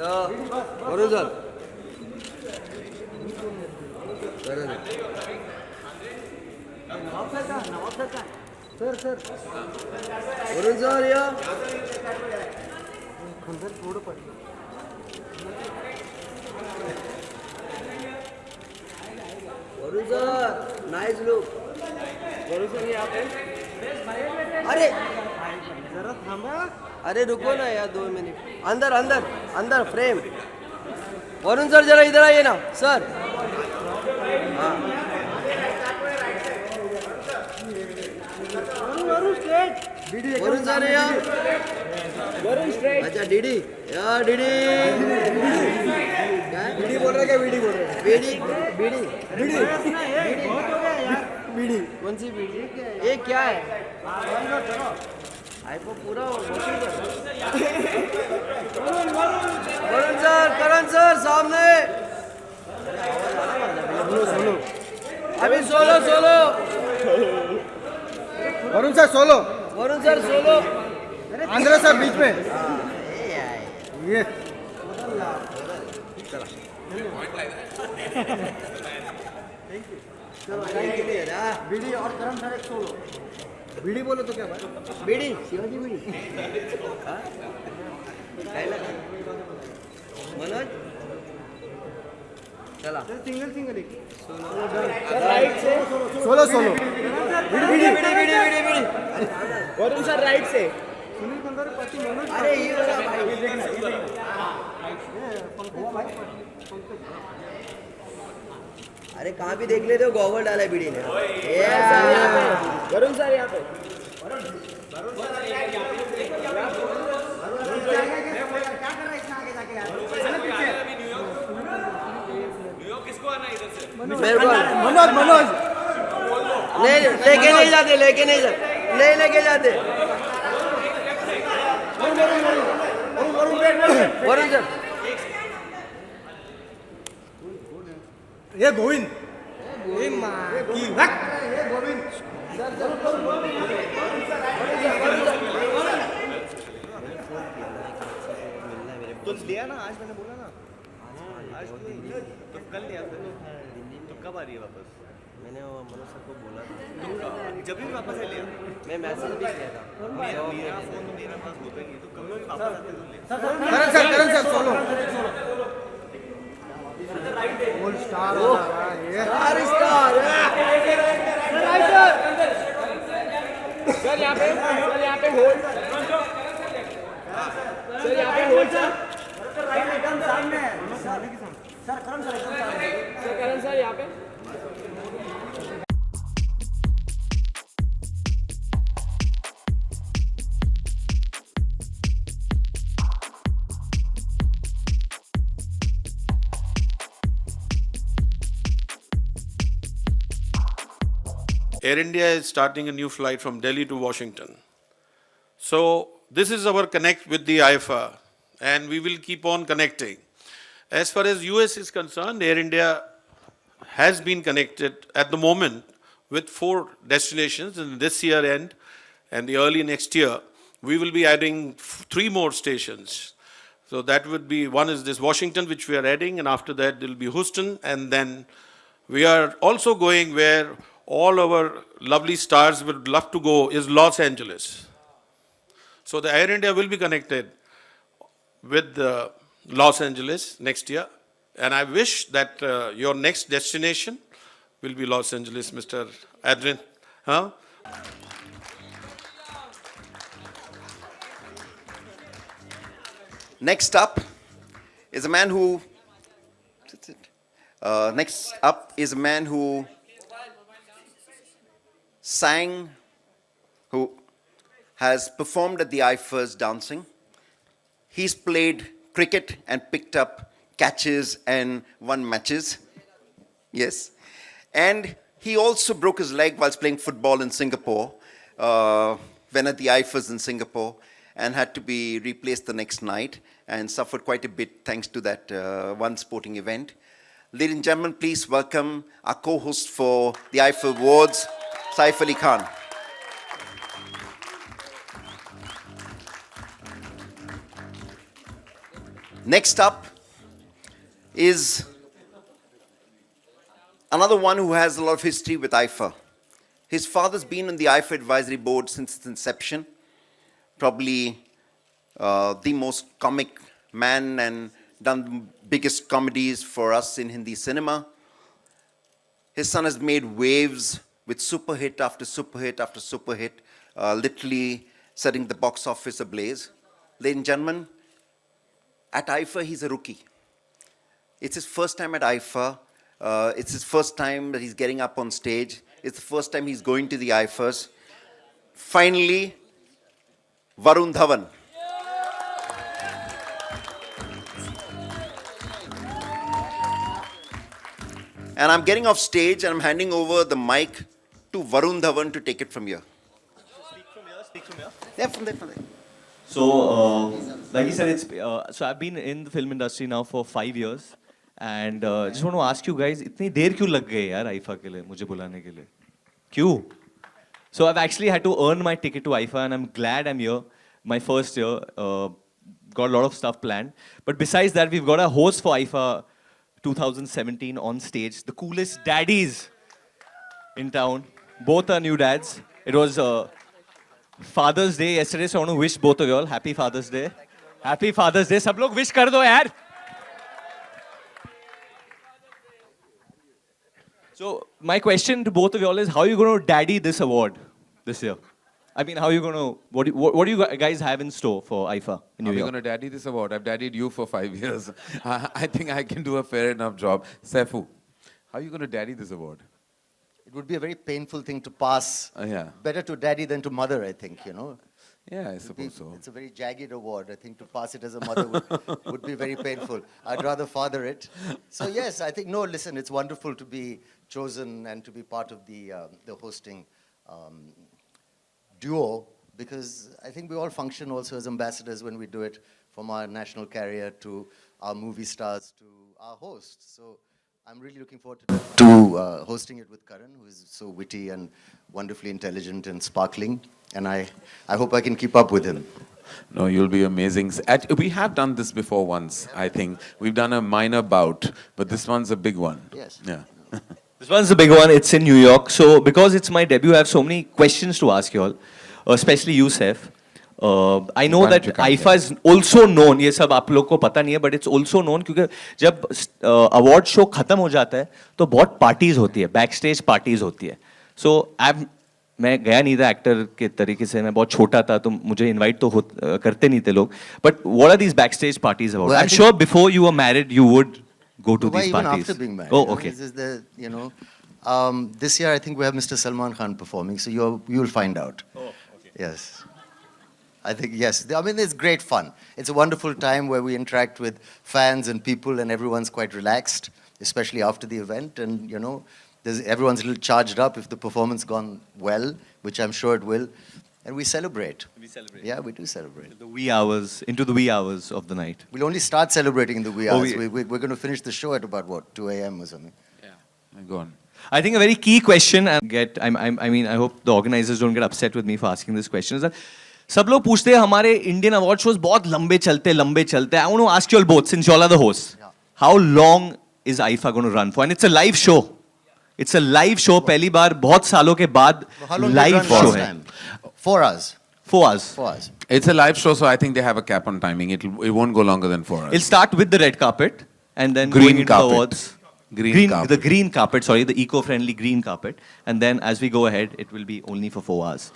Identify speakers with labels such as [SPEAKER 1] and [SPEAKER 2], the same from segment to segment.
[SPEAKER 1] बरोबर sir sir वरून sir या थोडं पडलं वरून सर नाइस लुक वरून सर यहाँ पे अरे जरा थांबा अरे रुको ना यार 2 मिनट अंदर अंदर अंदर फ्रेम वरुण सर जरा इधर आइए ना सर हाँ वरुण सर यहाँ अच्छा डीडी यार डीडी डीडी बोल रहा है क्या बीडी बोल रहा है बीडी बीडी बीडी बीडी कौन सी बीडी ये क्या है आईफोन पूरा वरुण सर करण सर सामने अभी solo solo
[SPEAKER 2] Varun sir solo
[SPEAKER 1] Varun sir solo
[SPEAKER 2] Andhra sir बीच में ये
[SPEAKER 1] बीडी और करण सर एक सोलो
[SPEAKER 2] बीड़ी बोलो तो क्या बात
[SPEAKER 1] बीडी शिवाजी बीडी मनोज चला
[SPEAKER 2] सिंगल सिंगल एक
[SPEAKER 1] राइट से
[SPEAKER 2] सोलो सोलो
[SPEAKER 1] बीडी बीडी बीडी बीडी बीडी
[SPEAKER 3] वरुण सर राइट से
[SPEAKER 2] सुनील कंगारू पति मनोज
[SPEAKER 1] अरे ये वाला भाई अरे कहाँ भी देख लेते हो गॉगल डाला है बीडी ने
[SPEAKER 3] वरुण सर यहाँ पे
[SPEAKER 1] मेहरबान
[SPEAKER 2] मनोज मनोज
[SPEAKER 1] नहीं लेके नहीं जाते लेके नहीं जाते नहीं लेके जाते वरुण सर
[SPEAKER 2] ये गोविंद
[SPEAKER 3] तो लिया ना आज मैंने बोला ना आज तो कल लिया तो कब आ रही है वापस
[SPEAKER 1] मैंने वो मनोज सर को बोला था
[SPEAKER 3] जब भी वापस है लिया
[SPEAKER 1] मैं मैसेज भी किया था
[SPEAKER 3] मेरा फोन तो मेरे पास होता ही नहीं तो कभी भी वापस आते तो ले
[SPEAKER 2] करण सर सोलो गोल्ड स्टार ये
[SPEAKER 1] स्टार स्टार
[SPEAKER 3] सर यहाँ पे होल्ड सर यहाँ पे होल्ड सर
[SPEAKER 1] एकदम सामने सर
[SPEAKER 3] करण सर यहाँ पे
[SPEAKER 4] Air India is starting a new flight from Delhi to Washington. So this is our connect with the IFA, and we will keep on connecting. As far as US is concerned, Air India has been connected at the moment with 4 destinations in this year end and the early next year. We will be adding 3 more stations. So that would be, one is this Washington, which we are adding, and after that there will be Houston, and then we are also going where all our lovely stars would love to go is Los Angeles. So the Air India will be connected with Los Angeles next year. And I wish that your next destination will be Los Angeles, Mr. Adrian. Huh?
[SPEAKER 5] Next up is a man who. Next up is a man who sang, who has performed at the IFA's dancing. He's played cricket and picked up catches and won matches. Yes. And he also broke his leg whilst playing football in Singapore, when at the IFA's in Singapore, and had to be replaced the next night and suffered quite a bit thanks to that one sporting event. Ladies and gentlemen, please welcome our co-host for the IFA Awards, Saif Ali Khan. Next up is another one who has a lot of history with IFA. His father's been on the IFA advisory board since its inception. Probably the most comic man and done the biggest comedies for us in Hindi cinema. His son has made waves with super hit after super hit after super hit, literally setting the box office ablaze. Ladies and gentlemen, at IFA, he's a rookie. It's his first time at IFA. It's his first time that he's getting up on stage. It's the first time he's going to the IFAs. Finally, Varun Dhawan. And I'm getting off stage and I'm handing over the mic to Varun Dhawan to take it from here.
[SPEAKER 6] Speak from here.
[SPEAKER 5] Yeah, from there, from there.
[SPEAKER 6] So, like he said, it's so I've been in the film industry now for 5 years, and just want to ask you guys, इतनी देर क्यों लग गई यार IFA के लिए, मुझे बुलाने के लिए? क्यों? So I've actually had to earn my ticket to IFA, and I'm glad I'm here. My first year, got a lot of stuff planned. But besides that, we've got a host for IFA 2017 on stage, the coolest daddies in town. Both are new dads. It was Father's Day yesterday, so I want to wish both of you all Happy Father's Day. Happy Father's Day. सब लोग wish कर दो यार. So my question to both of you all is, how are you going to daddy this award this year? I mean, how are you going to, what do you guys have in store for IFA in New
[SPEAKER 7] Are we
[SPEAKER 6] York?
[SPEAKER 7] going to daddy this award? I've daddied you for 5 years. I think I can do a fair enough job. Saifu, how are you going to daddy this award?
[SPEAKER 8] It would be a very painful thing to pass.
[SPEAKER 7] Yeah.
[SPEAKER 8] Better to daddy than to mother, I think, you know.
[SPEAKER 7] Yeah, I suppose so.
[SPEAKER 8] It's a very jagged award. I think to pass it as a mother would be very painful. I'd rather father it. So yes, I think, no, listen, it's wonderful to be chosen and to be part of the hosting duo, because I think we all function also as ambassadors when we do it, from our national carrier to our movie stars to our hosts. So I'm really looking forward to hosting it with Karan, who is so witty and wonderfully intelligent and sparkling. And I hope I can keep up with him.
[SPEAKER 7] No, you'll be amazing. We have done this before once, I think. We've done a minor bout, but this one's a big one.
[SPEAKER 8] Yes.
[SPEAKER 7] Yeah.
[SPEAKER 6] This one's the big one. It's in New York. So because it's my debut, I have so many questions to ask you all, especially you, Saif. I know that IFA is also known, ये सब आप लोग को पता नहीं है, but it's also known क्योंकि जब award show खत्म हो जाता है तो बहुत parties होती है, backstage parties होती है. So मैं गया नहीं था एक्टर के तरीके से, मैं बहुत छोटा था तो मुझे इनवाइट तो करते नहीं थे लोग. But what are these backstage parties about? I'm sure before you were married you would go to these
[SPEAKER 8] even
[SPEAKER 6] parties.
[SPEAKER 8] after being married.
[SPEAKER 6] Oh, okay.
[SPEAKER 8] This is the, you know, this year I think we have Mr. Salman Khan performing, so you'll find out. Oh, okay. Yes. I think, yes. I mean, it's great fun. It's a wonderful time where we interact with fans and people, and everyone's quite relaxed, especially after the event. And, you know, everyone's a little charged up if the performance gone well, which I'm sure it will. And we celebrate. We celebrate. Yeah, we do celebrate.
[SPEAKER 6] The wee hours, into the wee hours of the night.
[SPEAKER 8] We'll only start celebrating in the wee hours. We're going to finish the show at about, what, 2 a.m. or something?
[SPEAKER 7] Yeah. Go on.
[SPEAKER 6] I think a very key question, I mean, I hope the organizers don't get upset with me for asking this question, is that सब लोग पूछते हैं हमारे Indian award shows बहुत लंबे चलते हैं. I want to ask you all both, since you all are the hosts, how long is IFA going to run for? And it's a live show. It's a live show. पहली बार बहुत सालों के बाद live show है.
[SPEAKER 8] 4 hours.
[SPEAKER 6] 4 hours.
[SPEAKER 8] 4 hours.
[SPEAKER 7] It's a live show, so I think they have a cap on timing. It won't go longer than 4 hours.
[SPEAKER 6] It'll start with the red carpet and then
[SPEAKER 7] Green
[SPEAKER 6] going into
[SPEAKER 7] carpet.
[SPEAKER 6] the awards. The green carpet, sorry, the eco-friendly green carpet. And then as we go ahead, it will be only for 4 hours.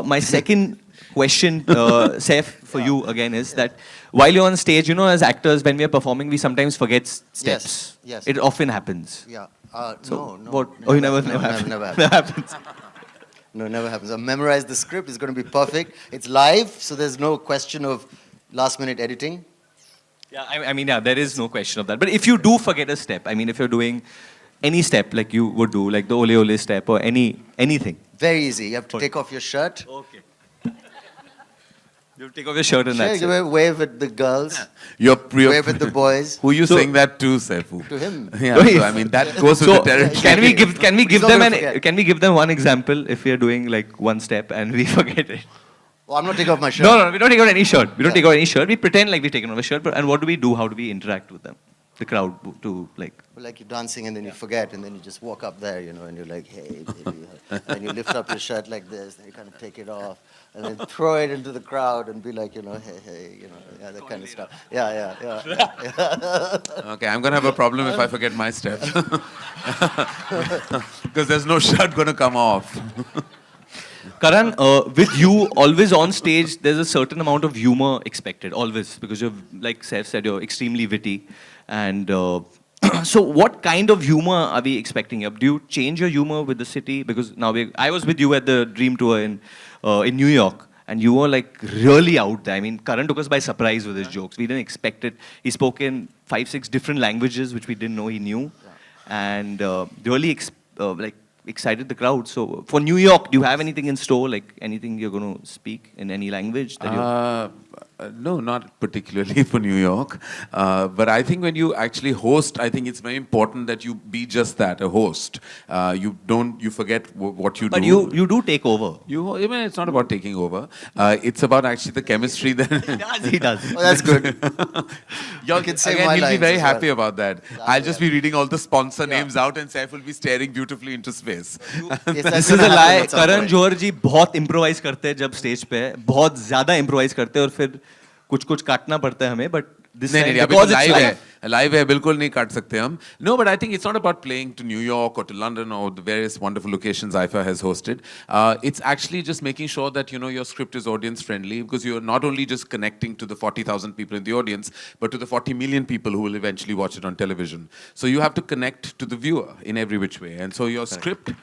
[SPEAKER 6] My second question, Saif, for you again is that while you're on stage, you know, as actors, when we are performing, we sometimes forget steps.
[SPEAKER 8] Yes.
[SPEAKER 6] It often happens.
[SPEAKER 8] Yeah.
[SPEAKER 6] So,
[SPEAKER 8] No.
[SPEAKER 6] what? Oh, you never
[SPEAKER 8] Never
[SPEAKER 6] Never happens.
[SPEAKER 8] No, never happens. I memorized the script. It's going to be perfect. It's live, so there's no question of last-minute editing.
[SPEAKER 6] Yeah, I mean, yeah, there is no question of that. But if you do forget a step, I mean, if you're doing any step like you would do, like the ole ole step or anything.
[SPEAKER 8] Very easy. You have to take off your shirt.
[SPEAKER 6] Okay. You take off your shirt and that's it.
[SPEAKER 8] Wave at the girls.
[SPEAKER 7] Wave
[SPEAKER 8] at the boys.
[SPEAKER 7] Who you saying that to, Saifu?
[SPEAKER 8] To him.
[SPEAKER 7] Yeah, so, I mean, that goes with the territory.
[SPEAKER 6] Can we give
[SPEAKER 8] not
[SPEAKER 6] them
[SPEAKER 8] gonna forget.
[SPEAKER 6] can we give them one example if we are doing like one step and we forget it?
[SPEAKER 8] Oh, I'm not taking off my shirt.
[SPEAKER 6] No, we don't take out any shirt. We don't take out any shirt. We pretend like we've taken off a shirt. But, and what do we do? How do we interact with them? The crowd to like.
[SPEAKER 8] Like you're dancing and then you forget and then you just walk up there, you know, and you're like, hey, baby. And you lift up your shirt like this, and you kind of take it off and then throw it into the crowd and be like, you know, hey, you know, yeah, that kind of stuff. Yeah.
[SPEAKER 7] Okay, I'm going to have a problem if I forget my step. Because there's no shirt going to come off.
[SPEAKER 6] Karan, with you always on stage, there's a certain amount of humor expected, always, because you're, like Saif said, you're extremely witty. And so what kind of humor are we expecting? Do you change your humor with the city? Because now I was with you at the Dream Tour in New York, and you were like really out there. I mean, Karan took us by surprise with his jokes. We didn't expect it. He spoke in 5-6 different languages, which we didn't know he knew. And really excited the crowd. So for New York, do you have anything in store? Like anything you're going to speak in any language? That
[SPEAKER 7] No, not particularly for New York. But I think when you actually host, I think it's very important that you be just that, a host. You forget what you
[SPEAKER 6] but
[SPEAKER 7] do.
[SPEAKER 6] you do take over.
[SPEAKER 7] I mean, it's not about taking over. It's about actually the chemistry that...
[SPEAKER 6] He does.
[SPEAKER 8] Oh, that's good.
[SPEAKER 7] You'll,
[SPEAKER 8] can save
[SPEAKER 7] again,
[SPEAKER 8] my
[SPEAKER 7] you'll be
[SPEAKER 8] lines
[SPEAKER 7] very
[SPEAKER 8] as well.
[SPEAKER 7] happy about that. I'll just be reading all the sponsor names out and Saif will be staring beautifully into space.
[SPEAKER 8] Yes,
[SPEAKER 6] This
[SPEAKER 8] that's
[SPEAKER 6] is
[SPEAKER 8] gonna
[SPEAKER 6] a
[SPEAKER 8] happen
[SPEAKER 6] lie.
[SPEAKER 8] at some
[SPEAKER 6] Karan
[SPEAKER 8] point.
[SPEAKER 6] जौहर जी बहुत improvise करते हैं जब stage पे है, बहुत ज्यादा improvise करते हैं और फिर कुछ काटना पड़ता है हमें, बट दिस
[SPEAKER 7] नहीं, अभी तो लाइव है, लाइव है, बिल्कुल नहीं काट सकते हम. No, but I think it's not about playing to New York or to London or the various wonderful locations IFA has hosted. It's actually just making sure that, you know, your script is audience friendly, because you're not only just connecting to the 40,000 people in the audience, but to the 40 million people who will eventually watch it on television. So you have to connect to the viewer in every which way. And so your script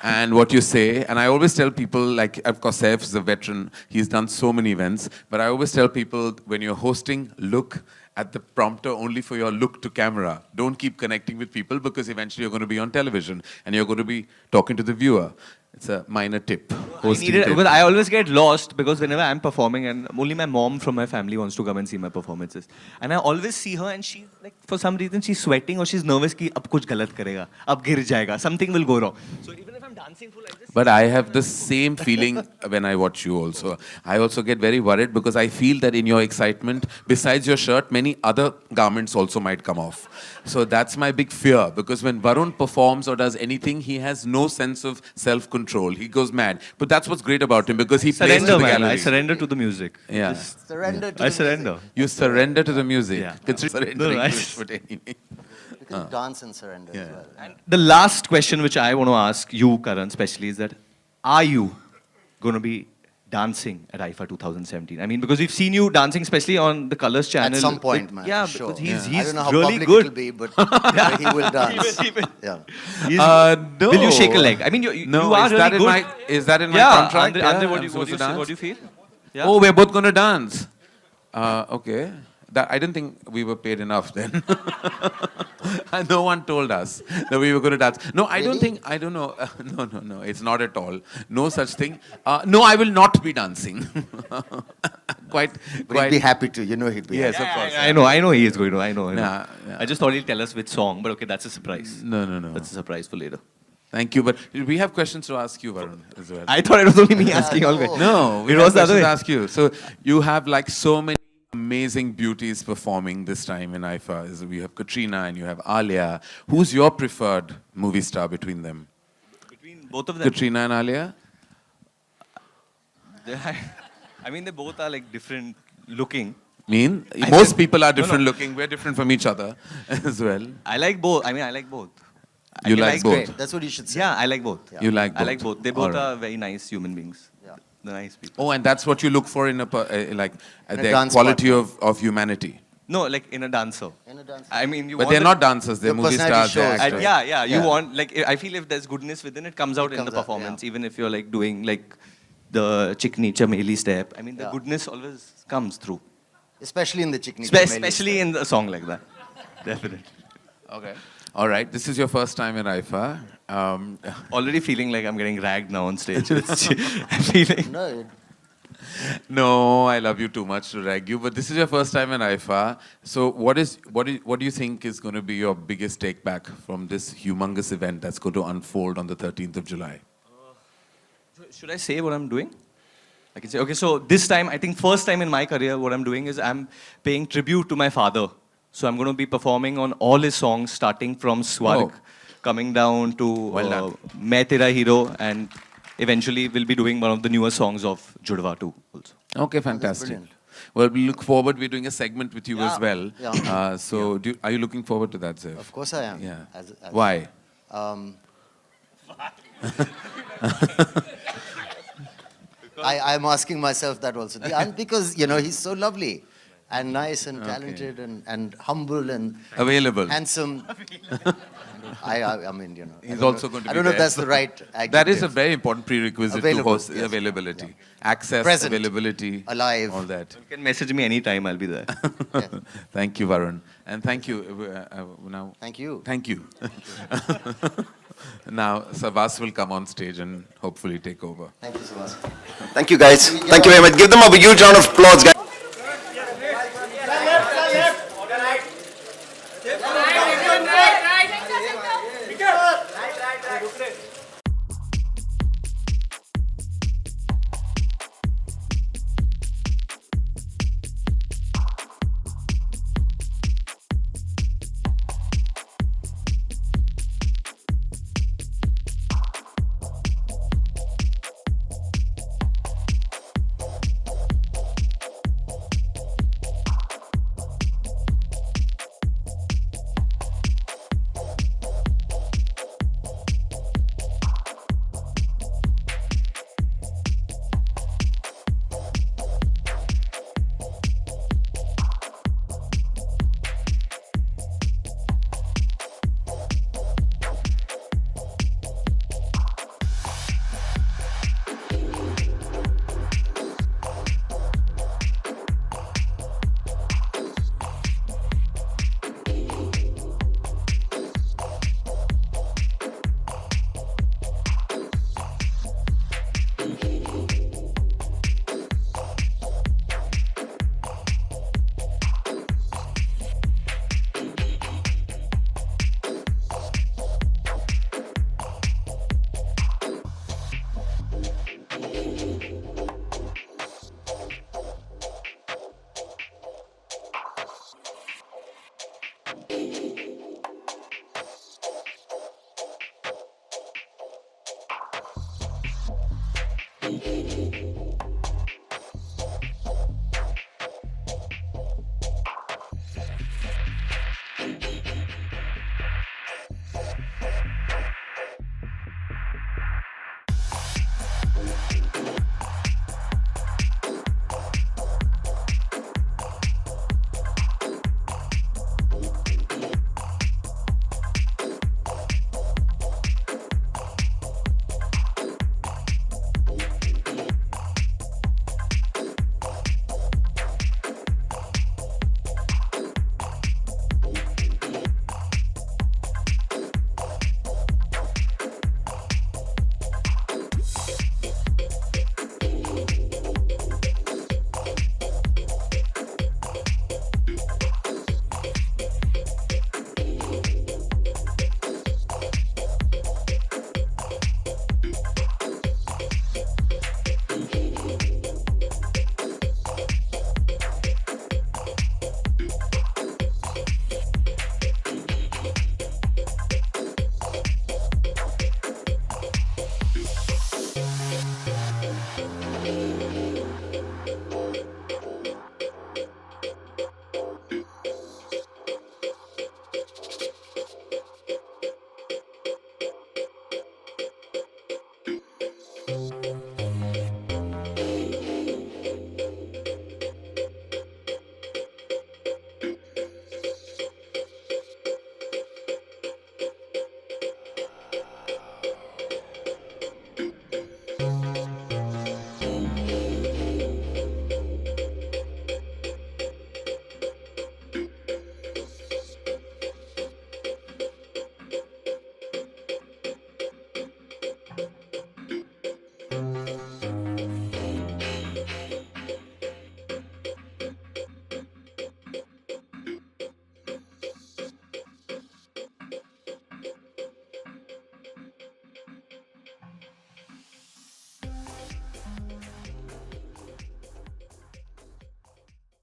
[SPEAKER 7] and what you say, and I always tell people, like, of course, Saif is a veteran, he's done so many events, but I always tell people, when you're hosting, look at the prompter only for your look to camera. Don't keep connecting with people, because eventually you're going to be on television and you're going to be talking to the viewer. It's a minor tip. Hosting tip.
[SPEAKER 6] Because I always get lost because whenever I'm performing, and only my mom from my family wants to come and see my performances, and I always see her and she's like, for some reason she's sweating or she's nervous कि अब कुछ गलत करेगा, अब गिर जाएगा, something will go wrong. So even if I'm dancing full like this.
[SPEAKER 7] But I have the same feeling when I watch you also. I also get very worried because I feel that in your excitement, besides your shirt, many other garments also might come off. So that's my big fear, because when Varun performs or does anything, he has no sense of self-control. He goes mad. But that's what's great about him, because he plays to
[SPEAKER 6] Surrender,
[SPEAKER 7] the
[SPEAKER 6] man.
[SPEAKER 7] gallery.
[SPEAKER 6] I surrender to the music.
[SPEAKER 7] Yeah.
[SPEAKER 8] Surrender to
[SPEAKER 6] I
[SPEAKER 8] the
[SPEAKER 6] surrender.
[SPEAKER 8] music.
[SPEAKER 7] You surrender to the music.
[SPEAKER 6] Yeah.
[SPEAKER 7] Consider surrendering
[SPEAKER 6] No, I-
[SPEAKER 7] to it, but anyway.
[SPEAKER 8] You can dance and surrender as well.
[SPEAKER 6] And the last question which I want to ask you, Karan, especially, is that are you going to be dancing at IFA 2017? I mean, because we've seen you dancing, especially on the Colors channel.
[SPEAKER 8] At some point, man.
[SPEAKER 6] Yeah,
[SPEAKER 8] sure.
[SPEAKER 6] because he's
[SPEAKER 8] I don't know how
[SPEAKER 6] really
[SPEAKER 8] public
[SPEAKER 6] good.
[SPEAKER 8] it'll be, but he will dance.
[SPEAKER 6] He will.
[SPEAKER 8] Yeah.
[SPEAKER 7] No.
[SPEAKER 6] Will you shake a leg? I mean, you
[SPEAKER 7] No,
[SPEAKER 6] are
[SPEAKER 7] is
[SPEAKER 6] really
[SPEAKER 7] that
[SPEAKER 6] good.
[SPEAKER 7] in my
[SPEAKER 6] yeah,
[SPEAKER 7] contract?
[SPEAKER 6] Andre,
[SPEAKER 7] Yeah,
[SPEAKER 6] what
[SPEAKER 7] I'm
[SPEAKER 6] do
[SPEAKER 7] supposed
[SPEAKER 6] you
[SPEAKER 7] to dance?
[SPEAKER 6] what do you feel? Yeah.
[SPEAKER 7] Oh, we're both going to dance. Okay. I didn't think we were paid enough then. And no one told us that we were going to dance. No, I don't think, I don't know. No, it's not at all. No such thing. No, I will not be dancing. quite.
[SPEAKER 8] But he'd be happy to. You know he'd be
[SPEAKER 7] Yes,
[SPEAKER 8] happy.
[SPEAKER 7] of course.
[SPEAKER 6] I know he is going to. I know.
[SPEAKER 7] Yeah.
[SPEAKER 6] I just thought he'll tell us which song, but okay, that's a surprise.
[SPEAKER 7] No.
[SPEAKER 6] That's a surprise for later.
[SPEAKER 7] Thank you. But we have questions to ask you, Varun, as well.
[SPEAKER 6] I thought it was only me asking all
[SPEAKER 8] no.
[SPEAKER 7] No, we
[SPEAKER 6] It
[SPEAKER 7] have
[SPEAKER 6] was the other
[SPEAKER 7] questions to
[SPEAKER 6] way.
[SPEAKER 7] ask you. So you have like so many amazing beauties performing this time in IFA. You have Katrina and you have Alia. Who's your preferred movie star between them?
[SPEAKER 6] Between both of them.
[SPEAKER 7] Katrina and Alia?
[SPEAKER 6] I mean, they both are like different looking.
[SPEAKER 7] Most people are different looking. We're different from each other as well.
[SPEAKER 6] I like both. I mean, I like both. I
[SPEAKER 7] You
[SPEAKER 6] mean,
[SPEAKER 7] like both?
[SPEAKER 8] Great. That's what you should say.
[SPEAKER 6] Yeah, I like both.
[SPEAKER 7] You like both?
[SPEAKER 6] I like both. They both
[SPEAKER 7] All right.
[SPEAKER 6] are very nice human beings.
[SPEAKER 8] Yeah.
[SPEAKER 6] They're nice people.
[SPEAKER 7] Oh, and that's what you look for in
[SPEAKER 8] In a
[SPEAKER 7] their
[SPEAKER 8] dance
[SPEAKER 7] quality of humanity.
[SPEAKER 6] No, like in a dancer.
[SPEAKER 8] In a dance.
[SPEAKER 6] I mean, you
[SPEAKER 7] But
[SPEAKER 6] want
[SPEAKER 7] they're
[SPEAKER 6] the-
[SPEAKER 7] not dancers. They're
[SPEAKER 8] Your
[SPEAKER 7] movie
[SPEAKER 8] personality
[SPEAKER 7] stars. They're
[SPEAKER 8] shows.
[SPEAKER 7] actors.
[SPEAKER 6] yeah. You
[SPEAKER 8] Yeah.
[SPEAKER 6] want, like, I feel if there's goodness within it, comes out in the
[SPEAKER 8] comes out,
[SPEAKER 6] performance.
[SPEAKER 8] yeah.
[SPEAKER 6] Even if you're like doing like the Chikni Chameli step. I mean, the
[SPEAKER 8] Yeah.
[SPEAKER 6] goodness always comes through.
[SPEAKER 8] Especially in the Chikni.
[SPEAKER 6] Especially in a song like that. Definitely.
[SPEAKER 7] Okay. All right. This is your first time in IFA.
[SPEAKER 6] Already feeling like I'm getting ragged now on stage. I'm feeling.
[SPEAKER 8] No,
[SPEAKER 7] No, I love you too much to rag you. But this is your first time in IFA. So what do you think is going to be your biggest take back from this humongous event that's going to unfold on the 13th of July?
[SPEAKER 6] Should I say what I'm doing? I can say, okay, so this time, I think first time in my career, what I'm doing is I'm paying tribute to my father. So I'm going to be performing on all his songs, starting from Swarg,
[SPEAKER 7] Oh.
[SPEAKER 6] coming down to
[SPEAKER 7] Well done.
[SPEAKER 6] Main Tera Hero, and eventually we'll be doing one of the newer songs of Judwa too also.
[SPEAKER 7] Okay, fantastic.
[SPEAKER 8] brilliant.
[SPEAKER 7] Well, we look forward. We're doing a segment with you as
[SPEAKER 8] Yeah,
[SPEAKER 7] well.
[SPEAKER 8] yeah.
[SPEAKER 7] So, are you looking forward to that, Zev?
[SPEAKER 8] Of course I am.
[SPEAKER 7] Yeah.
[SPEAKER 8] As-
[SPEAKER 7] Why?
[SPEAKER 8] I'm asking myself that also. And because, you know, he's so lovely and nice and talented and humble and
[SPEAKER 7] Available.
[SPEAKER 8] handsome. I mean, you know. I
[SPEAKER 7] He's
[SPEAKER 8] don't know-
[SPEAKER 7] also going to be
[SPEAKER 8] I don't know if
[SPEAKER 7] there.
[SPEAKER 8] that's the right adjective.
[SPEAKER 7] That is a very important prerequisite to
[SPEAKER 8] Available,
[SPEAKER 7] host
[SPEAKER 8] yes.
[SPEAKER 7] availability. Access,
[SPEAKER 8] Present.
[SPEAKER 7] availability,
[SPEAKER 8] Alive.
[SPEAKER 7] all that.
[SPEAKER 6] You can message me anytime, I'll be there.
[SPEAKER 8] Yeah.
[SPEAKER 7] Thank you, Varun. And thank you. Now,
[SPEAKER 8] Thank you.
[SPEAKER 7] Thank you. Now, Savas will come on stage and hopefully take over.
[SPEAKER 8] Thank you so much.
[SPEAKER 5] Thank you, guys. Thank you very much. Give them a huge round of applause, guys.